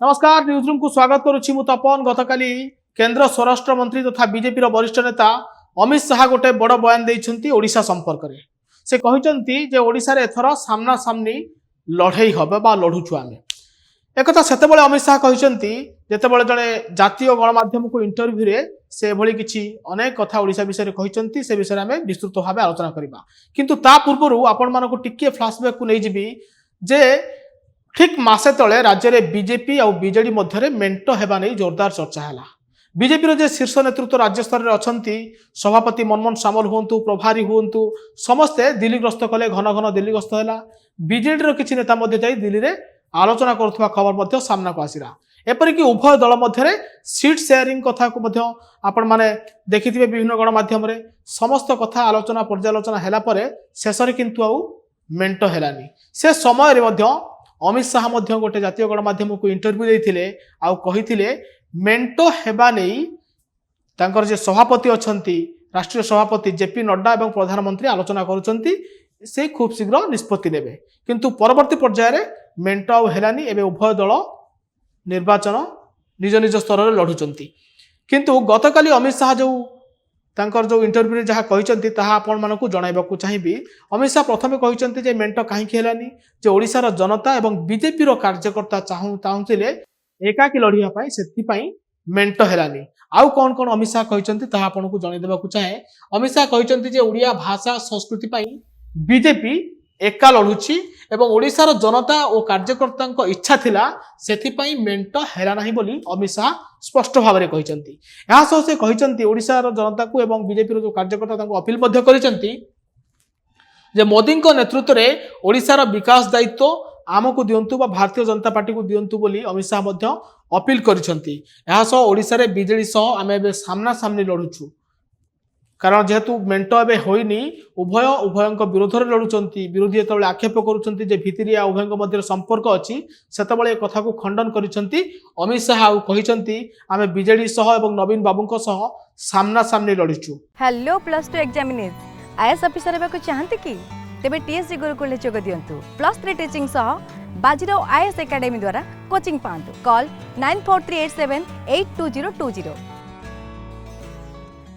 नमस्कार news room को स्वागत करुच्ची मु तपन। गतकाली केंद्र स्वराष्ट्र मंत्री तथा बीजेपी वरिष्ठ नेता अमित शाह गोटे बड़ बयान देइछंती ओडिशा संपर्क में। से कहिसंती जे ओडिशा रे एथर सामना सामनी लड़ई हबे बा लढुछु आमे। एकथा सेतेबेले अमित शाह कहिसंती जेतेबेले जने जातीय गणमाध्यम को इंटरव्यू रे से भली किछि अनेक कथा ओडिशा विषय रे कहिसंती। से विषय आमे विस्तृत भाबे आलोचना करिबा, किंतु ता पूर्वरु आपण मानको टिके फ्लैशबैक को नै जिबी जे ठीक मासे तले राज्य में बीजेपी और बीजेडी मध्य मेंट हेबा नहीं जोरदार चर्चा है। बीजेपी जो शीर्ष नेतृत्व राज्य स्तर में अच्छा सभापति मनमोहन सामल हूँ, प्रभारी हूँ, समस्ते दिल्ली गस्त कले, घन घन दिल्ली गस्त है। बीजेडी किसी नेता जाई दिल्ली में आलोचना करुवा खबर सामना को आसला। एपरिक उभय दल मध्य सीट शेयरिंग कथा को आपण माने देखिथिबे विभिन्न गणमाध्यम समस्त कथा आलोचना पर्यालोचना है शेष में किंतु आउ मेंट हेलानी। से समय अमित शाह गोटे जातीय गणमाध्यम को इंटरव्यू देते आउ कही मेंट हेबा नहीं तांकर जे सभापति अछंती राष्ट्रीय सभापति जेपी नड्डा एवं प्रधानमंत्री आलोचना करुचंती से खूब शीघ्र निष्पत्ति नेबे, किंतु परवर्ती पर्यायर मेंट आउ हेलानी। एबे उभय दल निर्वाचन निज निज स्तर में लढुचंती, किंतु गतकाली अमित शाह जो तांकर जो इंटरव्यू जहाँ कहते ताहा आपण मानकु जणाइबाकु चाहिबी। अमित शाह प्रथमे कहते जे मेंट कहीं हेलानी, जे ओडिशार जनता एवं बीजेपी रो कार्यकर्ता चाहूले एकाकी लड़िया पाई सेथिपाई मेंट हेलानी। आउ कौन कौन अमित शाह कहते ताहा आपनको जणाइदेबाकु चाहे। अमित शाह कहते जे ओडिया भाषा संस्कृति पाई बीजेपी एका लड़ुची एवं ओडिशार जनता और कार्यकर्ता इच्छा थिला सेथिपाई मेंट हेला नाही बोली अमित शाह स्पष्ट भाव में कहते। यहाँ सह से कहते ओडिशार जनता को एवं बीजेपी जो कार्यकर्ता अपील मध्य करिसेंती जे मोदी नेतृत्व में ओडिशार विकास दायित्व आमको दिंतु बा भारतीय जनता पार्टी को दिंतु बोली अमित शाह मध्य अपील करिसेंती। यहाँ सह ओडिशा रे बीजेडी सह आमे बे सामना सामनी लड़ुछु, कारण जेहेतु मेंट एवं होनी उभय विरोध में लड़ुंट। विरोधी जो आक्षेप करुँच भितरिया उभय मध्य संपर्क अच्छी से कथा को खंडन करिसेंती अमित शाह कहते आमे बीजेडी सह एवं नवीन बाबू सह सामना सामनी लड़ुछु। हेलो +2 एग्जामिनीज आईएएस ऑफिसर हेबाकु चाहंती कि तेबे टीएससी गुरुकुल जोग दियंतु। +3 टीचिंग सह बाजीराव आईएएस एकेडमी द्वारा कोचिंग पांतु। कॉल 9438782020।